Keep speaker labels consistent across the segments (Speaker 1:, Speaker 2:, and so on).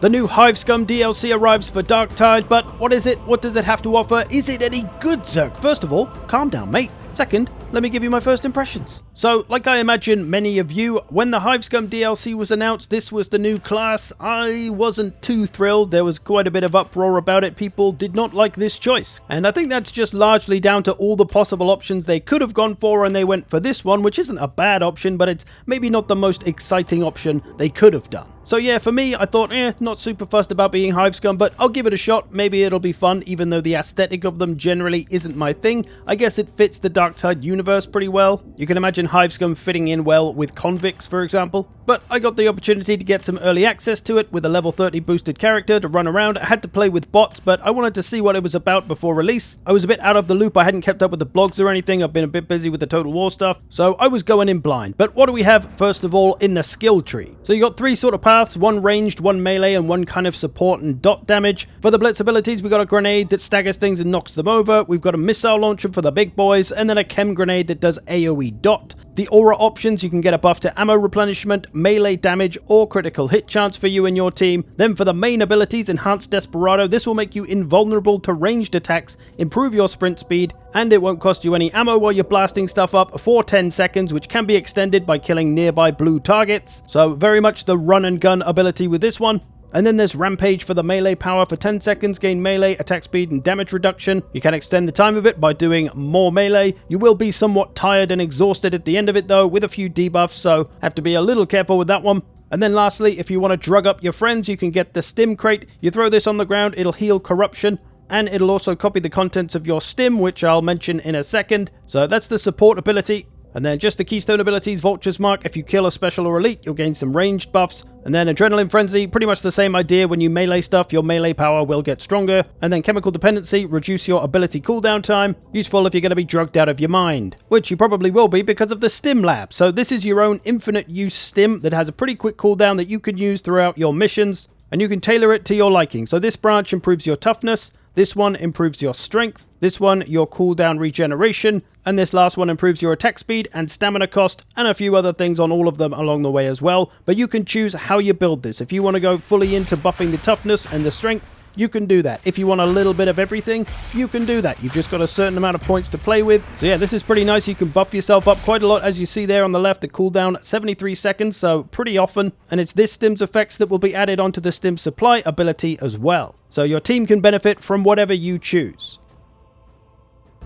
Speaker 1: The new Hive Scum DLC arrives for Darktide, but what is it? What does it have to offer? Is it any good, Zerk? First of all, calm down, mate. Second, let me give you my first impressions. So, like I imagine many of you, when the Hive Scum DLC was announced, this was the new class. I wasn't too thrilled. There was quite a bit of uproar about it. People did not like this choice. And I think that's just largely down to all the possible options they could have gone for, and they went for this one, which isn't a bad option, but it's maybe not the most exciting option they could have done. So yeah, for me, I thought, not super fussed about being Hive Scum, but I'll give it a shot. Maybe it'll be fun, even though the aesthetic of them generally isn't my thing. I guess it fits the Darktide universe pretty well. You can imagine Hive Scum fitting in well with convicts, for example. But I got the opportunity to get some early access to it with a level 30 boosted character to run around. I had to play with bots, but I wanted to see what it was about before release. I was a bit out of the loop. I hadn't kept up with the blogs or anything. I've been a bit busy with the Total War stuff, so I was going in blind. But what do we have, first of all, in the skill tree? So you got three sort of paths, one ranged, one melee, and one kind of support and dot damage. For the blitz abilities, we got a grenade that staggers things and knocks them over. We've got a missile launcher for the big boys, and then a chem grenade that does AoE dot. The aura options, you can get a buff to ammo replenishment, melee damage, or critical hit chance for you and your team. Then for the main abilities, Enhanced Desperado, this will make you invulnerable to ranged attacks, improve your sprint speed, and it won't cost you any ammo while you're blasting stuff up for 10 seconds, which can be extended by killing nearby blue targets. So very much the run and gun ability with this one. And then there's Rampage for the melee power. For 10 seconds, gain melee, attack speed, and damage reduction. You can extend the time of it by doing more melee. You will be somewhat tired and exhausted at the end of it though, with a few debuffs, so have to be a little careful with that one. And then lastly, if you want to drug up your friends, you can get the Stim crate. You throw this on the ground, it'll heal corruption, and it'll also copy the contents of your Stim, which I'll mention in a second. So that's the support ability. And then just the keystone abilities, Vulture's Mark. If you kill a special or elite, you'll gain some ranged buffs. And then Adrenaline Frenzy, pretty much the same idea. When you melee stuff, your melee power will get stronger. And then Chemical Dependency, reduce your ability cooldown time. Useful if you're going to be drugged out of your mind, which you probably will be because of the Stim Lab. So this is your own infinite use Stim that has a pretty quick cooldown that you can use throughout your missions. And you can tailor it to your liking. So this branch improves your toughness. This one improves your strength, this one your cooldown regeneration, and this last one improves your attack speed and stamina cost, and a few other things on all of them along the way as well. But you can choose how you build this. If you want to go fully into buffing the toughness and the strength, you can do that. If you want a little bit of everything, you can do that. You've just got a certain amount of points to play with. So yeah, this is pretty nice. You can buff yourself up quite a lot, as you see there on the left. The cooldown 73 seconds, so pretty often. And it's this Stim's effects that will be added onto the Stim supply ability as well. So your team can benefit from whatever you choose.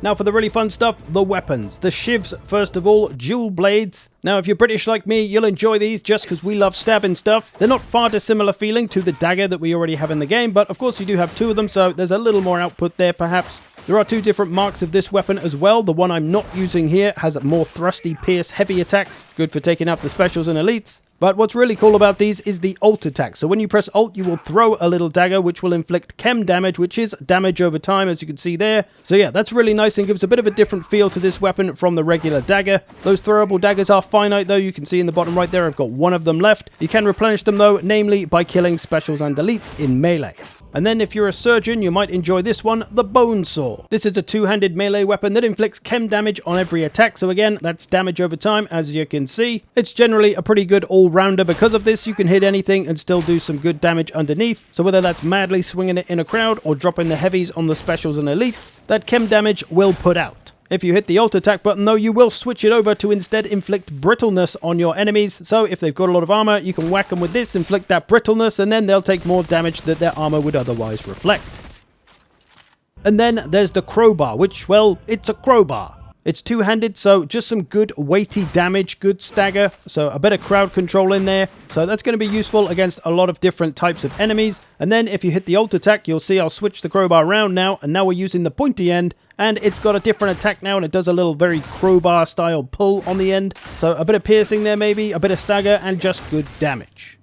Speaker 1: Now for the really fun stuff, the weapons. The shivs, first of all, dual blades. Now if you're British like me, you'll enjoy these just because we love stabbing stuff. They're not far dissimilar feeling to the dagger that we already have in the game, but of course you do have two of them, so there's a little more output there perhaps. There are two different marks of this weapon as well. The one I'm not using here has more thrusty, pierce, heavy attacks, good for taking out the specials and elites. But what's really cool about these is the ult attack. So when you press ult, you will throw a little dagger, which will inflict chem damage, which is damage over time, as you can see there. So yeah, that's really nice and gives a bit of a different feel to this weapon from the regular dagger. Those throwable daggers are finite though. You can see in the bottom right there, I've got one of them left. You can replenish them though, namely by killing specials and elites in melee. And then if you're a surgeon, you might enjoy this one, the Bone Saw. This is a two-handed melee weapon that inflicts chem damage on every attack. So again, that's damage over time, as you can see. It's generally a pretty good all-rounder. Because of this, you can hit anything and still do some good damage underneath. So whether that's madly swinging it in a crowd or dropping the heavies on the specials and elites, that chem damage will put out. If you hit the ult attack button though, you will switch it over to instead inflict brittleness on your enemies. So if they've got a lot of armor, you can whack them with this, inflict that brittleness, and then they'll take more damage that their armor would otherwise reflect. And then there's the crowbar, which, well, it's a crowbar. It's two-handed, so just some good weighty damage, good stagger, so a bit of crowd control in there. So that's going to be useful against a lot of different types of enemies. And then if you hit the ult attack, you'll see I'll switch the crowbar around now, and now we're using the pointy end, and it's got a different attack now, and it does a little very crowbar-style pull on the end. So a bit of piercing there maybe, a bit of stagger, and just good damage.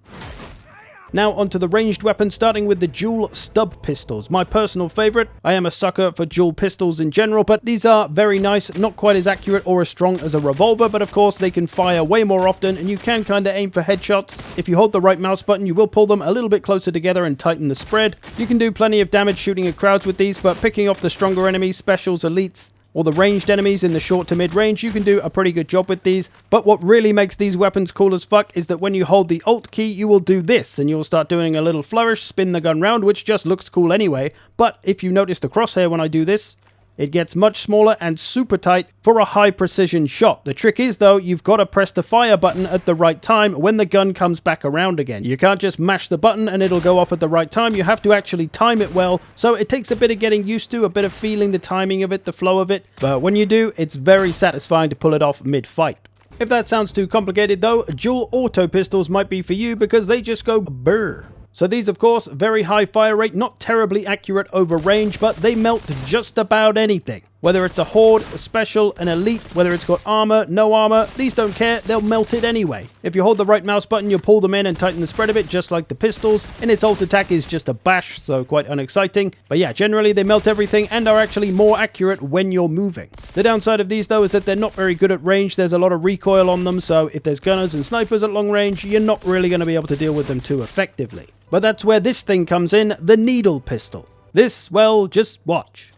Speaker 1: Now onto the ranged weapons, starting with the dual stub pistols. My personal favorite. I am a sucker for dual pistols in general, but these are very nice, not quite as accurate or as strong as a revolver, but of course they can fire way more often, and you can kind of aim for headshots. If you hold the right mouse button, you will pull them a little bit closer together and tighten the spread. You can do plenty of damage shooting at crowds with these, but picking off the stronger enemies, specials, elites, or the ranged enemies in the short to mid range, you can do a pretty good job with these. But what really makes these weapons cool as fuck is that when you hold the Alt key, you will do this, and you'll start doing a little flourish, spin the gun round, which just looks cool anyway. But if you notice the crosshair when I do this, it gets much smaller and super tight for a high precision shot. The trick is though, you've got to press the fire button at the right time when the gun comes back around again. You can't just mash the button and it'll go off at the right time. You have to actually time it well. So it takes a bit of getting used to, a bit of feeling the timing of it, the flow of it. But when you do, it's very satisfying to pull it off mid-fight. If that sounds too complicated though, dual auto pistols might be for you because they just go brrr. So these, of course, very high fire rate, not terribly accurate over range, but they melt just about anything. Whether it's a horde, a special, an elite, whether it's got armor, no armor, these don't care, they'll melt it anyway. If you hold the right mouse button, you'll pull them in and tighten the spread of it, just like the pistols, and its ult attack is just a bash, so quite unexciting. But yeah, generally they melt everything and are actually more accurate when you're moving. The downside of these, though, is that they're not very good at range. There's a lot of recoil on them, so if there's gunners and snipers at long range, you're not really going to be able to deal with them too effectively. But that's where this thing comes in, the needle pistol. This, well, just watch.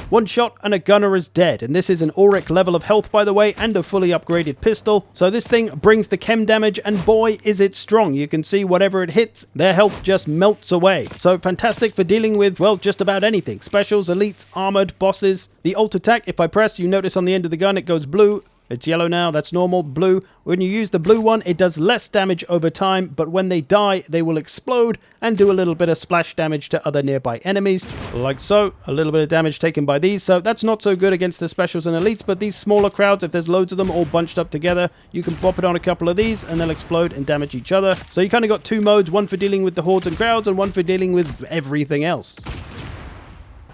Speaker 1: One shot and a gunner is dead, and this is an auric level of health, by the way, and a fully upgraded pistol. So this thing brings the chem damage, and boy is it strong. You can see whatever it hits, their health just melts away. So fantastic for dealing with, well, just about anything. Specials, elites, armored, bosses. The ult attack, if I press, you notice on the end of the gun it goes blue. It's yellow now, that's normal, blue. When you use the blue one, it does less damage over time, but when they die, they will explode and do a little bit of splash damage to other nearby enemies, like so. A little bit of damage taken by these, so that's not so good against the specials and elites, but these smaller crowds, if there's loads of them all bunched up together, you can pop it on a couple of these and they'll explode and damage each other. So you kind of got two modes, one for dealing with the hordes and crowds and one for dealing with everything else.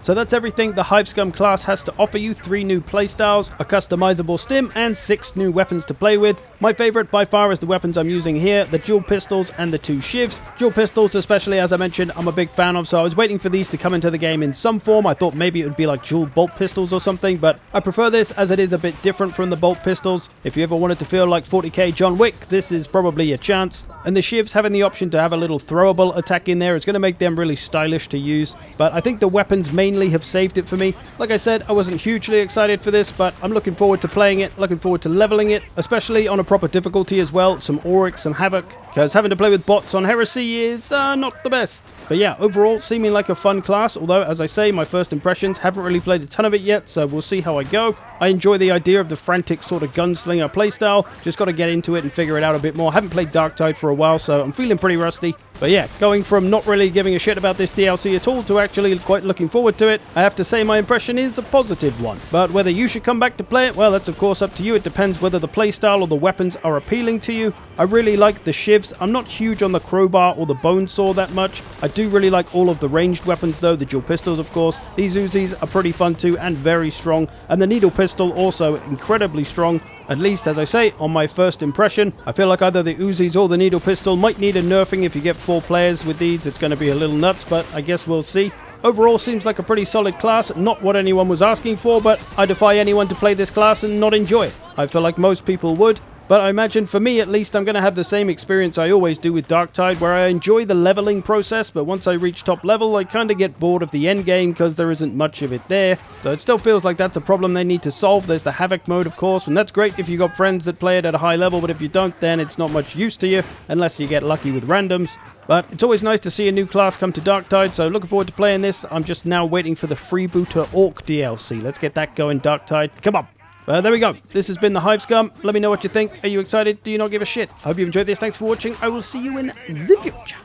Speaker 1: So that's everything the Hive Scum class has to offer you. 3 new playstyles, a customizable stim, and 6 new weapons to play with. My favorite by far is the weapons I'm using here, the dual pistols and the 2 shivs. Dual pistols, especially, as I mentioned, I'm a big fan of, so I was waiting for these to come into the game in some form. I thought maybe it would be like dual bolt pistols or something, but I prefer this as it is a bit different from the bolt pistols. If you ever wanted to feel like 40k John Wick, this is probably your chance. And the shivs having the option to have a little throwable attack in there is going to make them really stylish to use, but I think the weapons mainly have saved it for me. Like I said, I wasn't hugely excited for this, but I'm looking forward to playing it, looking forward to leveling it, especially on a proper difficulty as well, some Auric, some Havoc, because having to play with bots on Heresy is not the best. But yeah, overall, seeming like a fun class, although, as I say, my first impressions, haven't really played a ton of it yet, so we'll see how I go. I enjoy the idea of the frantic sort of gunslinger playstyle, just got to get into it and figure it out a bit more. Haven't played Darktide for a while, so I'm feeling pretty rusty. But yeah, going from not really giving a shit about this DLC at all to actually quite looking forward to it, I have to say my impression is a positive one. But whether you should come back to play it, well, that's of course up to you. It depends whether the playstyle or the weapons are appealing to you. I really like the shivs. I'm not huge on the crowbar or the bone saw that much. I do really like all of the ranged weapons though, the dual pistols of course. These Uzis are pretty fun too and very strong, and the needle pistol also incredibly strong. At least, as I say, on my first impression, I feel like either the Uzis or the needle pistol might need a nerfing. If you get 4 players with these, it's going to be a little nuts, but I guess we'll see. Overall, seems like a pretty solid class, not what anyone was asking for, but I defy anyone to play this class and not enjoy it. I feel like most people would. But I imagine for me at least I'm going to have the same experience I always do with Darktide, where I enjoy the leveling process, but once I reach top level I kind of get bored of the end game because there isn't much of it there. So it still feels like that's a problem they need to solve. There's the Havoc mode of course, and that's great if you got friends that play it at a high level, but if you don't then it's not much use to you unless you get lucky with randoms. But it's always nice to see a new class come to Darktide, so looking forward to playing this. I'm just now waiting for the Freebooter Orc DLC. Let's get that going, Darktide. Come on! There we go. This has been the Hive Scum. Let me know what you think. Are you excited? Do you not give a shit? I hope you enjoyed this. Thanks for watching. I will see you in the future.